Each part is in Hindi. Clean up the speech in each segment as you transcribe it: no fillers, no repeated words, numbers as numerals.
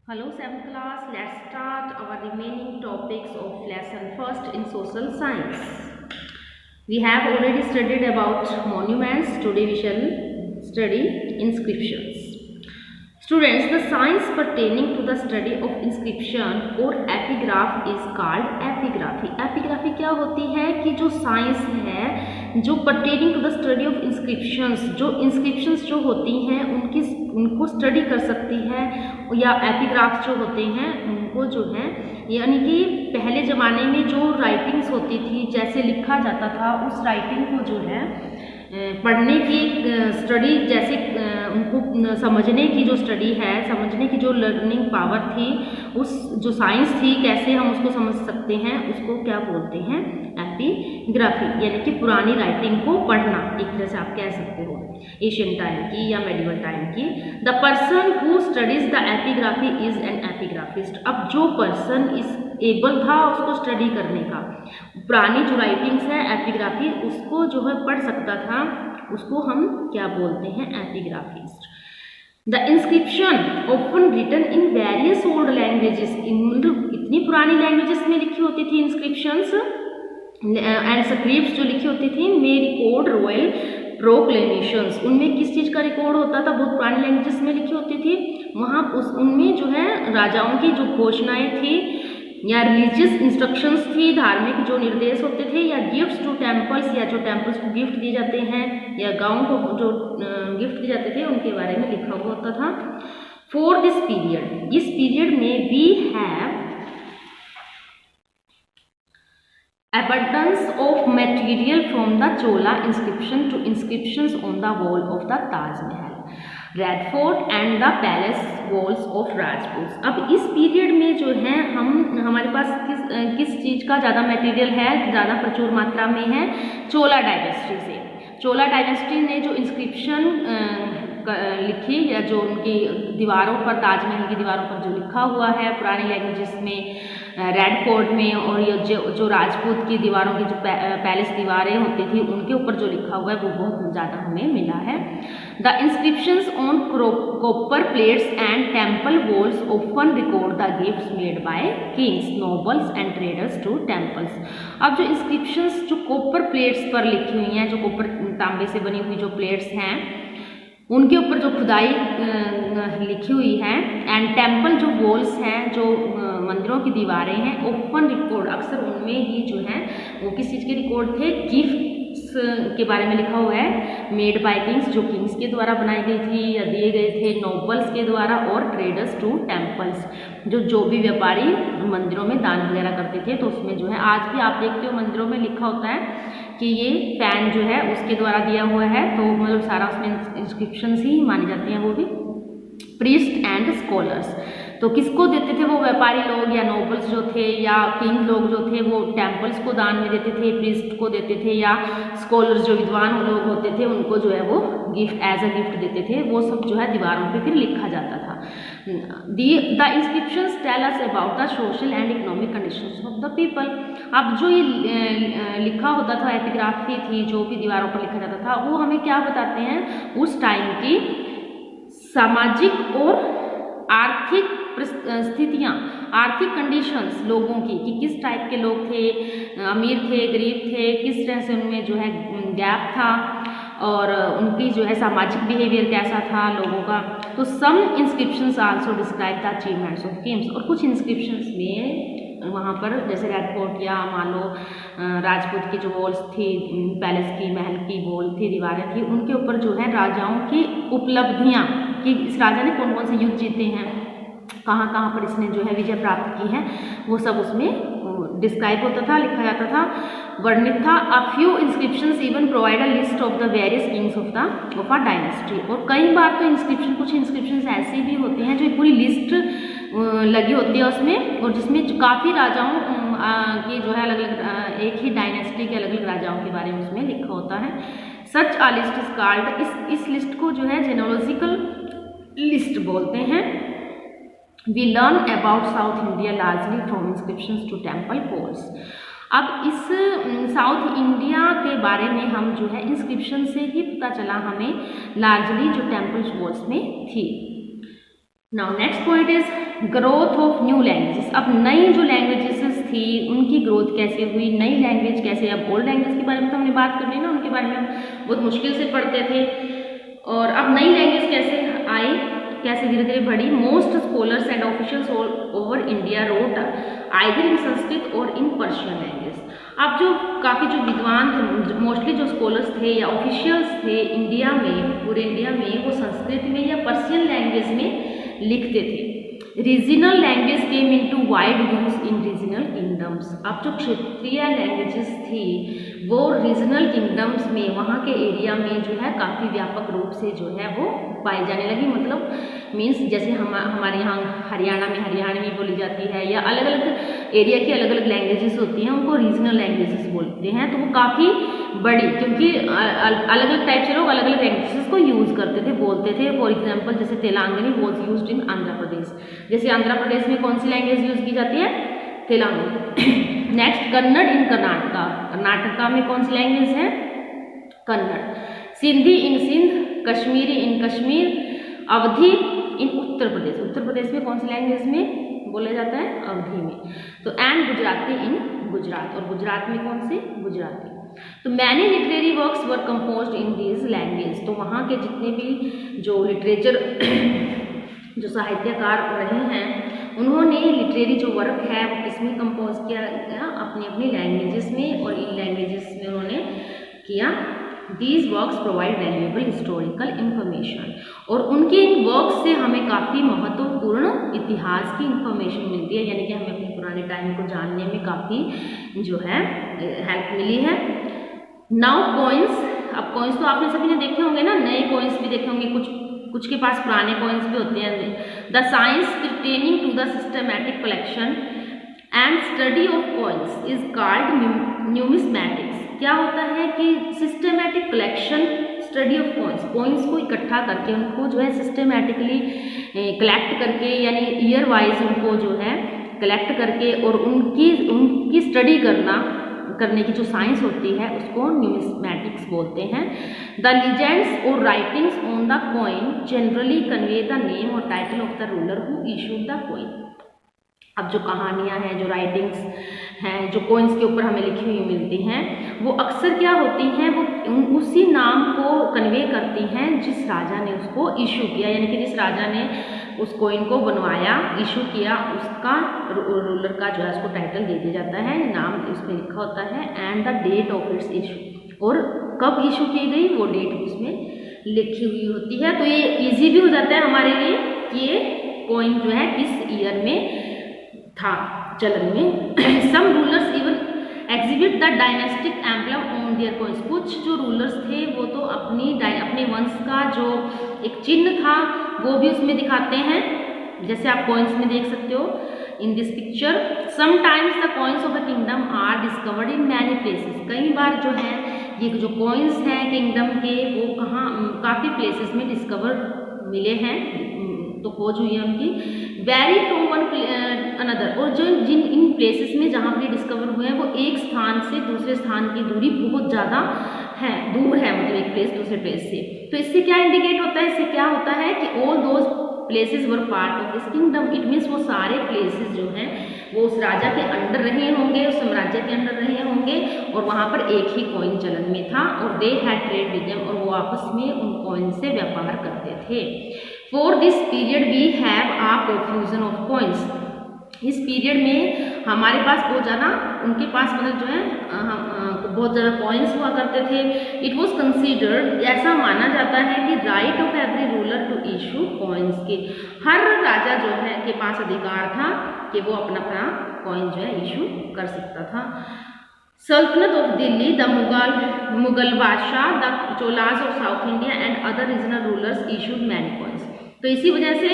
Hello 7th class, let's start our remaining topics of lesson first in social science. We have already studied about monuments, today we shall study inscriptions. Students, the science pertaining to the study of inscription or epigraph is called epigraphy. Epigraphy क्या होती है कि जो साइंस है जो pertaining to the study of inscriptions, जो inscriptions जो होती हैं उनको स्टडी कर सकती है, या एपिग्राफ्स जो होते हैं उनको जो है यानी कि पहले ज़माने में जो राइटिंग्स होती थी, जैसे लिखा जाता था, उस राइटिंग को जो है पढ़ने की स्टडी, जैसे उनको समझने की जो स्टडी है, समझने की जो लर्निंग पावर थी, उस जो साइंस थी, कैसे हम उसको समझ सकते हैं, उसको क्या बोलते हैं? एपिग्राफी, यानी कि पुरानी राइटिंग को पढ़ना, एक तरह से आप कह सकते हो एशियन टाइम की या मेडिवल टाइम की। The person who studies the epigraphy is an epigraphist. अब जो पर्सन इस एबल था उसको स्टडी करने का, पुरानी जो राइटिंग्स है एपिग्राफी, उसको जो है पढ़ सकता था, उसको हम क्या बोलते हैं? Epigraphist. The inscription often written in various old languages, इतनी पुरानी लैंग्वेजेस में लिखी होती थी इंस्क्रिप्शंस एंड स्क्रिप्ट्स जो लिखी होती थी, मे रिकॉर्ड रॉयल प्रोक्लेमेशंस। उनमें किस चीज़ का रिकॉर्ड होता था? बहुत पुरानी लैंग्वेजेस में लिखी होती थी, वहाँ उनमें जो है राजाओं की जो घोषणाएं थी, या रिलीजियस इंस्ट्रक्शंस थी, धार्मिक जो निर्देश होते थे, या गिफ्ट्स टू टेम्पल्स, या जो टेम्पल्स को गिफ्ट दिए जाते हैं, या गाँव को जो गिफ्ट दिए जाते थे, उनके बारे में लिखा हुआ होता था। फॉर दिस पीरियड, इस पीरियड में we have abundance of material from the Chola inscription to inscriptions on the wall of the Taj Mahal, Red Fort and the palace walls of Rajputs। अब इस पीरियड में जो है हमारे पास किस चीज़ का ज़्यादा मटेरियल है, ज़्यादा प्रचुर मात्रा में है? चोला डायनेस्टी से। चोला डायनेस्टी ने जो इंस्क्रिप्शन लिखी, या जो उनकी दीवारों पर, ताजमहल की दीवारों पर जो लिखा हुआ है पुरानी लैंग्वेजेस में, रेड फोर्ट में, और ये जो राजपूत की दीवारों की जो पैलेस दीवारें होती थी, उनके ऊपर जो लिखा हुआ है वो बहुत ज़्यादा हमें मिला है। The inscriptions on copper plates and temple walls often record the gifts made by kings, nobles and traders to temples. अब जो इंस्क्रिप्शंस जो कॉपर प्लेट्स पर लिखी हुई हैं, जो कॉपर तांबे से बनी हुई जो प्लेट्स हैं, उनके ऊपर जो खुदाई लिखी हुई है, एंड टेम्पल जो वॉल्स हैं, जो मंदिरों की दीवारें हैं, ओपन रिकॉर्ड, अक्सर उनमें ही जो है वो किस चीज़ के रिकॉर्ड थे? गिफ्ट्स के बारे में लिखा हुआ है, मेड बाय किंग्स, जो किंग्स के द्वारा बनाई गई थी या दिए गए थे, नोबल्स के द्वारा, और ट्रेडर्स टू टेम्पल्स, जो भी व्यापारी मंदिरों में दान वगैरह करते थे। तो उसमें जो है आज भी आप देखते हो मंदिरों में लिखा होता है कि ये फैन जो है उसके द्वारा दिया हुआ है, तो मतलब सारा उसमें इंस्क्रिप्शंस ही मानी जाती हैं, वो भी। प्रीस्ट एंड स्कॉलर्स, तो किसको देते थे? वो व्यापारी लोग या नोबल्स जो थे या किंग लोग जो थे, वो टेम्पल्स को दान में देते थे, प्रीस्ट को देते थे, या स्कॉलर्स जो विद्वान लोग होते थे उनको जो है वो गिफ्ट, एज अ गिफ्ट देते थे। वो सब जो है दीवारों पे फिर लिखा जाता था। The inscriptions tell us about the social and economic conditions of the people. अब जो ये लिखा होता था, एपिग्राफी थी, जो भी दीवारों पर लिखा जाता था, वो हमें क्या बताते हैं? उस टाइम की सामाजिक और आर्थिक स्थितियाँ, आर्थिक कंडीशंस लोगों की, कि किस टाइप के लोग थे, अमीर थे, गरीब थे, किस तरह से उनमें जो है गैप था, और उनकी जो है सामाजिक बिहेवियर कैसा था लोगों का। तो some inscriptions also describe the achievements of kings, और कुछ इंस्क्रिप्शंस में वहाँ पर जैसे रेड फोर्ट या मान लो राजपूत की जो वॉल्स थी, पैलेस की, महल की वॉल थी, दीवारें थी, उनके ऊपर जो है राजाओं की उपलब्धियाँ, कि इस राजा ने कौन कौन से युद्ध जीते हैं, कहाँ कहाँ पर इसने जो है विजय प्राप्त की है, वो सब उसमें डिस्क्राइब होता था, लिखा जाता था, वर्णित था। A few inscriptions even provide a list of the various Kings of a dynasty, और कई बार तो इंस्क्रिप्शन, कुछ इंस्क्रिप्शंस ऐसे भी होते हैं जो पूरी लिस्ट लगी होती है उसमें, और जिसमें काफ़ी राजाओं की जो है अलग अलग, एक ही डायनेस्टी के अलग अलग राजाओं के बारे में उसमें लिखा होता है। Such a list is called, इस लिस्ट को जो है जेनोलॉजिकल लिस्ट बोलते हैं। We learn about South India largely from inscriptions to temple walls. अब इस साउथ इंडिया के बारे में हम जो है इंस्क्रिप्शन से ही पता चला हमें, लार्जली जो टेम्पल्स वॉल्स में थी। Now next point is growth of new languages. अब नई जो लैंग्वेजेस थी उनकी ग्रोथ कैसे हुई, नई लैंग्वेज कैसे, अब ओल्ड लैंग्वेज के बारे में तो हमने बात कर ली ना, उनके बारे में हम बहुत मुश्किल से पढ़ते थे, और अब नई लैंग्वेज कैसे आई, कैसे धीरे धीरे बढ़ी। Most scholars and officials over India wrote either in Sanskrit और इन पर्शियन लैंग्वेज। अब जो काफ़ी जो विद्वान थे, मोस्टली जो स्कॉलर्स थे या ऑफिशियल्स थे इंडिया में, पूरे इंडिया में, वो संस्कृत में या पर्शियन लैंग्वेज में लिखते थे। Regional language came into wide use in regional kingdoms. अब जो क्षेत्रीय लैंग्वेजेस थी वो रीजनल किंगडम्स में, वहाँ के एरिया में जो है काफ़ी व्यापक रूप से जो है वो पाई जाने लगी। मतलब मीन्स जैसे हमारे यहाँ हरियाणा में हरियाणवी बोली जाती है, या अलग अलग एरिया की अलग अलग लैंग्वेजेस होती हैं, उनको रीजनल लैंग्वेजेस बोलते हैं। तो वो काफ़ी बड़ी, क्योंकि अलग अलग टाइप से लोग अलग अलग लैंग्वेजेस को यूज़ करते थे, बोलते थे। फॉर एग्जाम्पल जैसे तेलंगानी was used in Andhra Pradesh. जैसे आंध्र प्रदेश में कौन सी लैंग्वेज यूज़ की जाती है, तेलंगानी। नेक्स्ट कन्नड़ इन कर्नाटका। कर्नाटका में कौन सी लैंग्वेज है, कन्नड़। सिंधी इन सिंध, कश्मीरी इन कश्मीर, अवधी इन उत्तर प्रदेश। उत्तर प्रदेश में कौन सी लैंग्वेज में बोला जाता है, अवधी में। तो एंड गुजराती इन गुजरात, और गुजरात में कौन सी, गुजराती। तो many literary works were composed in this language. तो वहाँ के जितने भी जो लिटरेचर जो साहित्यकार रहे हैं, उन्होंने लिटरेरी जो वर्क है वो किसमें कंपोज किया गया, अपनी अपनी लैंग्वेजेस में, और इन लैंग्वेजेस में उन्होंने किया। These works provide valuable historical information. और उनके इन वर्क्स से हमें काफ़ी महत्वपूर्ण इतिहास की इंफॉर्मेशन मिलती है, यानी कि हमें अपने पुराने टाइम को जानने में काफ़ी जो है हेल्प मिली है। Now coins. अब कॉइन्स तो आपने सभी ने देखे होंगे ना, नए कॉइन्स भी देखे होंगे, कुछ के पास पुराने कॉइन्स भी होते हैं। The science pertaining to the systematic collection and study of coins is called numismatics. क्या होता है कि systematic collection, study of coins, coins को इकट्ठा करके उनको जो है सिस्टमैटिकली कलेक्ट करके, यानी ईयर वाइज उनको जो है कलेक्ट करके और उनकी स्टडी करने की जो साइंस होती है उसको न्यूमिस्मैटिक्स बोलते हैं। द लीजेंड्स और writings on the coin generally convey the name और title of the ruler who issued the coin. अब जो कहानियाँ हैं, जो राइटिंग्स हैं, जो कॉइन्स के ऊपर हमें लिखी हुई मिलती हैं, वो अक्सर क्या होती हैं, वो उसी नाम को कन्वे करती हैं जिस राजा ने उसको इशू किया, यानी कि जिस राजा ने उस कॉइन को बनवाया, इशू किया, उसका रूलर का जो है उसको टाइटल दे दिया जाता है, नाम उसमें लिखा होता है, and the date of its issue, और कब इशू की गई वो डेट उसमें लिखी हुई होती है। तो ये ईजी भी हो जाता है हमारे लिए कि ये कॉइन जो है किस ईयर में था चलन में। Some rulers even exhibit the dynastic emblem on their coins. कुछ जो रूलर्स थे वो तो अपने वंश का जो एक चिन्ह था वो भी उसमें दिखाते हैं, जैसे आप कॉइन्स में देख सकते हो in this picture. Sometimes the coins of the kingdom are discovered in many places. कई बार जो है ये जो कॉइन्स हैं किंगडम के वो काफ़ी प्लेसेस में डिस्कवर मिले हैं, तो खोज हुई है उनकी। वेरी फ्रॉम वन अनदर, और जो इन प्लेसेस में जहाँ पर डिस्कवर हुए हैं वो एक स्थान से दूसरे स्थान की दूरी बहुत ज़्यादा है, दूर है, मतलब एक प्लेस दूसरे प्लेस से। तो इससे क्या इंडिकेट होता है, इससे क्या होता है कि all those places were part of this kingdom. It means वो सारे प्लेसेस जो हैं वो उस राजा के अंडर रहे होंगे, उस साम्राज्य के अंडर रहे होंगे, और वहाँ पर एक ही कॉइन चलन में था, और they had trade with them, और वो आपस में उन कॉइन से व्यापार करते थे। For this period we have a profusion of coins. इस पीरियड में हमारे पास बहुत ज़्यादा, उनके पास मतलब जो है बहुत ज़्यादा कॉइन्स हुआ करते थे। इट वॉज कंसिडर्ड, ऐसा माना जाता है कि right of every ruler to issue coins, के हर राजा जो है के पास अधिकार था कि वो अपना अपना कॉइन जो है इशू कर सकता था। सल्तनत ऑफ दिल्ली, द मुगल बादशाह, the Cholas of south India and other regional rulers issued many coins. तो इसी वजह से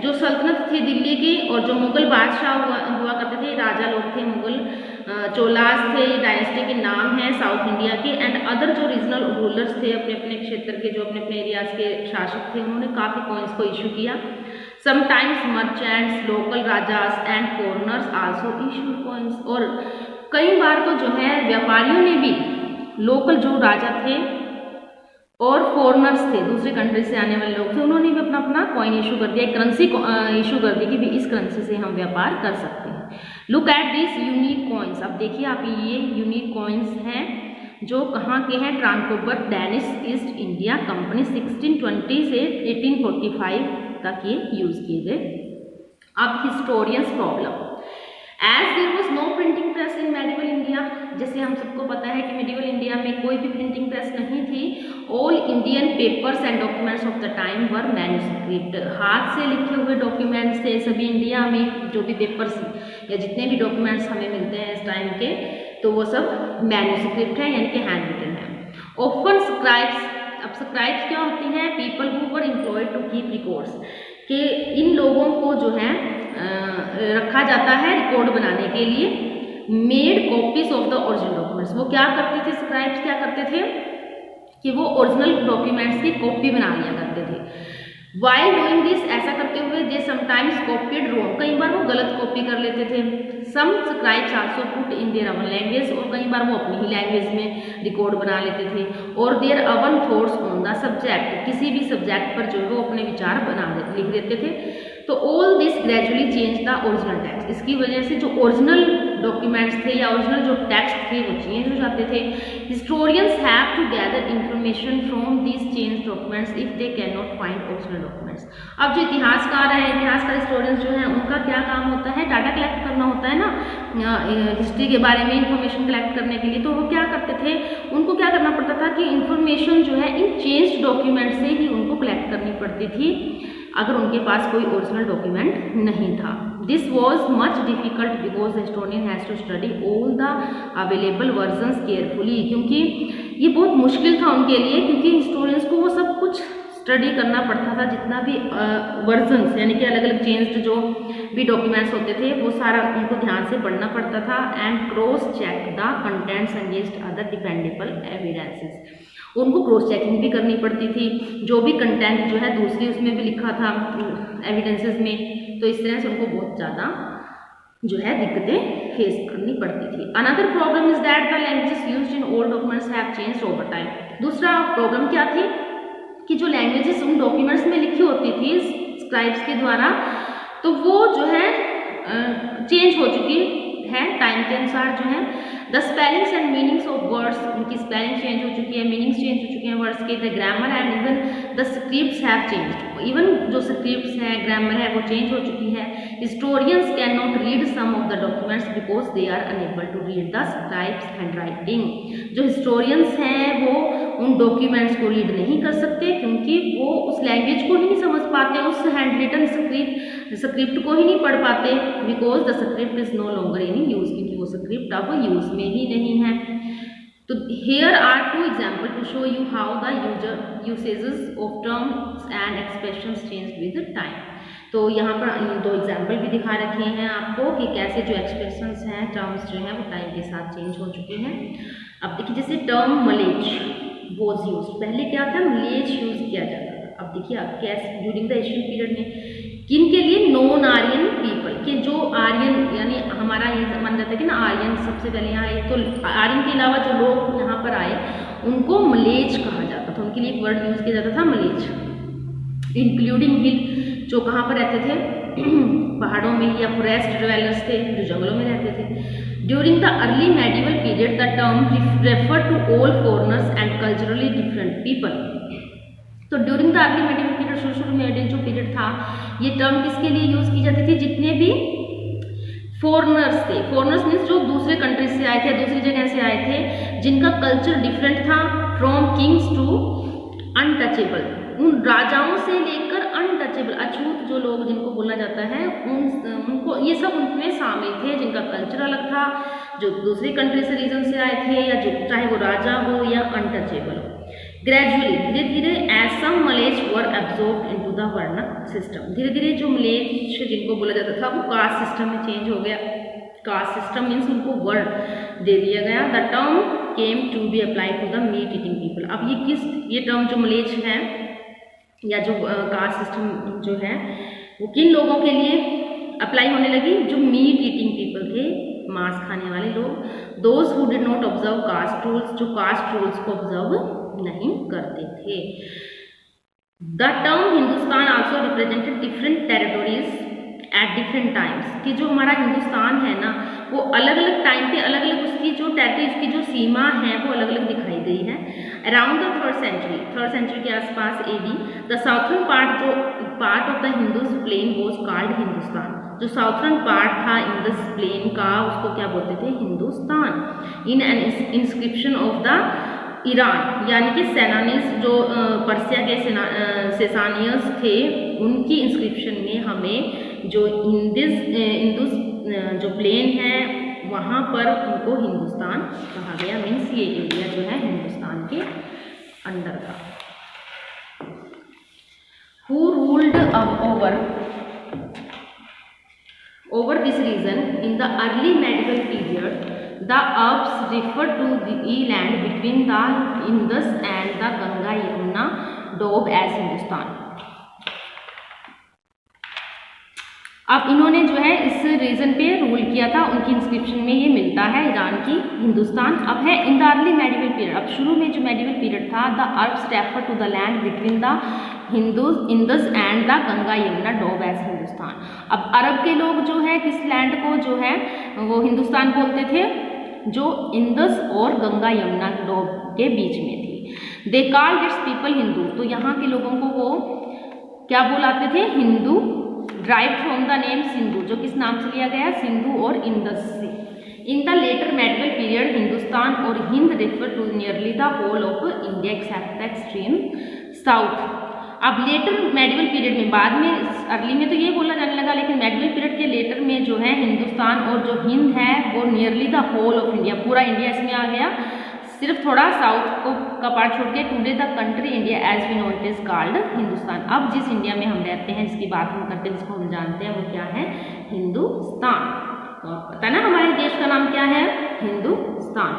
जो सल्तनत थी दिल्ली की और जो मुगल बादशाह हुआ करते थे, राजा लोग थे, मुगल चोलास थे, डायनेस्टी के नाम है साउथ इंडिया के, एंड अदर जो रीजनल रूलर्स थे अपने अपने क्षेत्र के, जो अपने अपने एरियाज के शासक थे, उन्होंने काफ़ी कॉइन्स को इशू किया। Sometimes merchants, local rajas and foreigners also issue coins. और कई बार तो जो है व्यापारियों ने भी, लोकल जो राजा थे और फॉरेनर्स थे, दूसरे कंट्री से आने वाले लोग थे, उन्होंने भी अपना अपना कॉइन इशू कर दिया, करेंसी इशू कर दी कि भी इस करेंसी से हम व्यापार कर सकते हैं। Look at this unique coins. अब देखिए आप, ये यूनिक कॉइन्स हैं जो कहाँ के हैं, Tranquebar Danish East India Company 1620 से 1845 तक ये यूज किए गए। अब historians problem, as there was no printing press in medieval India, जैसे हम सबको पता है कि मेडिवल इंडिया में कोई भी प्रिंटिंग प्रेस नहीं थी। All Indian papers and documents of the time were manuscript, हाथ से लिखे हुए डॉक्यूमेंट्स थे सभी इंडिया में, जो भी पेपर्स या जितने भी डॉक्यूमेंट्स हमें मिलते हैं इस टाइम के, तो वो सब मैन्युस्क्रिप्ट है, यानी कि हैंड रिटन है। ऑफन स्क्राइब्स, अब स्क्राइब्स क्या होती हैं, people who were employed to keep records, कि इन लोगों को जो है रखा जाता है रिकॉर्ड बनाने के लिए। Made copies of the original documents, वो क्या करते थे, स्क्राइब्स क्या करते थे कि वो ओरिजिनल डॉक्यूमेंट्स की कॉपी बना लिया करते थे। वाइल डूइंग दिस, ऐसा करते हुए दे समटाइम्स कॉपीड रॉन्ग, कई बार वो गलत कॉपी कर लेते थे। Some scribes also put in their own language, और कई बार वो अपनी ही लैंग्वेज में रिकॉर्ड बना लेते थे। और their own thoughts on the subject, किसी भी सब्जेक्ट पर जो है वो अपने विचार लिख देते थे। तो all this gradually change the original text, इसकी वजह से जो ओरिजिनल डॉक्यूमेंट्स थे या ओरिजिनल जो टेक्स्ट थे वो चेंज हो जाते थे। Historians have to gather information from this change documents if they can not find original documents. अब जो इतिहासकार हैं, इतिहासकार हिस्टोरियंस जो हैं, उनका क्या काम होता है, डाटा कलेक्ट करना होता है ना हिस्ट्री के बारे में, इंफॉर्मेशन कलेक्ट करने के लिए। तो वो क्या करते थे, उनको क्या करना पड़ता था कि इंफॉर्मेशन जो है इन चेंज डॉक्यूमेंट से ही उनको कलेक्ट करनी पड़ती थी, अगर उनके पास कोई ओरिजिनल डॉक्यूमेंट नहीं था। This was much difficult because the historian has to study all the available versions carefully, क्योंकि ये बहुत मुश्किल था उनके लिए, क्योंकि हिस्टोरियंस को वो सब कुछ स्टडी करना पड़ता था, जितना भी वर्जन्स यानी कि अलग अलग चेंज्ड जो भी डॉक्यूमेंट्स होते थे वो सारा उनको ध्यान से पढ़ना पड़ता था। And cross check the contents against other dependable evidences, उनको क्रॉस चेकिंग भी करनी पड़ती थी, जो भी कंटेंट जो है दूसरी उसमें भी लिखा था एविडेंसेस में, तो इस तरह से उनको बहुत ज़्यादा जो है दिक्कतें फेस करनी पड़ती थी। Another problem is that the languages used in old documents have changed over time. दूसरा प्रॉब्लम क्या थी कि जो लैंग्वेजेस उन डॉक्यूमेंट्स में लिखी होती थी स्क्राइब्स के द्वारा, तो वो जो है चेंज हो चुकी है टाइम के अनुसार जो है। The spellings and meanings of words, उनकी स्पेलिंग चेंज हो चुकी है, मीनिंग्स चेंज हो चुके हैं वर्ड्स के। The grammar and even the scripts have changed, even जो स्क्रिप्ट्स हैं, ग्रामर है, वो चेंज हो चुकी है। Historians can not read some of the documents because they are unable to read the scribes hand writing. जो हिस्टोरियंस हैं वो उन डॉक्यूमेंट्स को रीड नहीं कर सकते, क्योंकि वो उस लैंग्वेज को ही नहीं समझ पाते, उस हैंड रिटन स्क्रिप्ट को ही नहीं पढ़ पाते, because the script is no longer in use, क्योंकि वो स्क्रिप्ट अब यूज में ही नहीं है। तो here are two example to show you how the usages of terms and expressions change with time. तो यहाँ पर दो एग्जाम्पल भी दिखा रखे हैं आपको कि कैसे जो एक्सप्रेशंस हैं, टर्म्स जो हैं वो टाइम के साथ चेंज हो चुके हैं। अब देखिए जैसे टर्म मलेज वॉज यूज, पहले क्या था, मलेज यूज किया जाता था। अब देखिए आप कैसे ड्यूरिंग द एशियन पीरियड में किन के लिए, नॉन आर्यन पीपल के, जो आर्यन यानी हमारा ये मान जाता है कि ना आर्यन सबसे पहले यहाँ आए, तो आर्यन के अलावा जो लोग यहाँ पर आए उनको मलेज कहा जाता था, उनके लिए एक वर्ड यूज किया जाता था मलेज। इंक्लूडिंग हिल, जो कहाँ पर रहते थे, पहाड़ों में, या फॉरेस्ट ड्वेलर्स थे जो जंगलों में रहते थे। During the early medieval period the term refer to all foreigners and culturally different people. तो during the early medieval period, शुरू में जो पीरियड था, ये टर्म किसके लिए यूज की जाती थी, जितने भी फॉरेनर्स थे, फॉरेनर्स मीन्स जो दूसरे कंट्रीज से आए थे, दूसरी जगह से आए थे, जिनका कल्चर डिफरेंट था, फ्रॉम किंग्स टू अनटचेबल, उन राजाओं से लेकर अनटचेबल, अछूत जो लोग जिनको बोला जाता है, उनको ये सब उनमें शामिल थे, जिनका कल्चर अलग था, जो दूसरी कंट्री से रीजन से आए थे, या जो चाहे वो राजा हो या अनटचेबल हो। ग्रेजुअली, धीरे धीरे as some mlecchas were absorbed into the varna system, धीरे धीरे जो मलेज जिनको बोला जाता था वो कास्ट सिस्टम में चेंज हो गया। कास्ट सिस्टम मीन्स उनको वर्ण दे दिया गया। The term came to be applied to the meat eating people. अब ये टर्म जो मलेज है या जो कास्ट सिस्टम जो है वो किन लोगों के लिए अप्लाई होने लगी, जो मीट ईटिंग पीपल थे, मांस खाने वाले लोग। Those who did not observe caste rules, जो कास्ट रूल्स को ऑब्जर्व नहीं करते थे। The term Hindustan also represented different territories at different times, कि जो हमारा हिंदुस्तान है ना वो अलग अलग टाइम पे अलग अलग उसकी जो टेरिटरी, उसकी जो सीमा है वो अलग अलग दिखाई गई है। अराउंड द थर्ड सेंचुरी के आसपास एडी द साउथर्न पार्ट, जो part of the Indus plain was called Hindustan, जो साउथर्न पार्ट था इंडस प्लेन का उसको क्या बोलते थे, Hindustan. In an inscription of the Iran, यानी कि सेनानीज जो पर्सिया के सेसानियंस थे उनकी इंस्क्रिप्शन में हमें जो इंदुस जो प्लेन है वहाँ पर उनको हिंदुस्तान कहा गया, मीन्स ये एरिया जो है हिंदुस्तान के अंडर था। Who ruled over this region in the early medieval period? The Arabs refer to the land between the Indus and the Ganga Yamuna doab as Hindustan. अब इन्होंने जो है इस रीजन पे रूल किया था, उनकी इंस्क्रिप्शन में ये मिलता है ईरान की हिंदुस्तान। अब है in the early medieval period, अब शुरू में जो मेडिवल पीरियड था, the Arabs refer to the land between the Indus and the Ganga Yamuna doab as Hindustan. अब अरब के लोग जो है किस लैंड को जो है वो हिंदुस्तान बोलते थे, जो इंदस और गंगा यमुना डोब के बीच में थी। They called its people Hindu, तो यहाँ के लोगों को वो क्या बुलाते थे, Hindu. Drive from the name Sindhu, जो किस नाम से लिया गया, सिंधु और इंदस से। In the later medieval period Hindustan और Hind refer to nearly the whole of India except the extreme south. अब लेटर मेडिवल पीरियड में, बाद में अर्ली में तो ये बोला जाने लगा, लेकिन मेडिवल पीरियड के लेटर में जो है हिंदुस्तान और जो हिंद है वो nearly the whole of India, पूरा इंडिया इसमें आ गया, सिर्फ थोड़ा साउथ को का पार्ट छोड़ के। Today the country India as we know it is called Hindustan. अब जिस इंडिया में हम रहते हैं, जिसकी बात हम करते हैं, जिसको हम जानते हैं, वो क्या है, हिंदुस्तान। और पता है ना हमारे देश का नाम क्या है, Hindustan.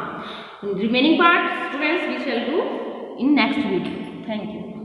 Remaining part students we shall do in next video. Thank you.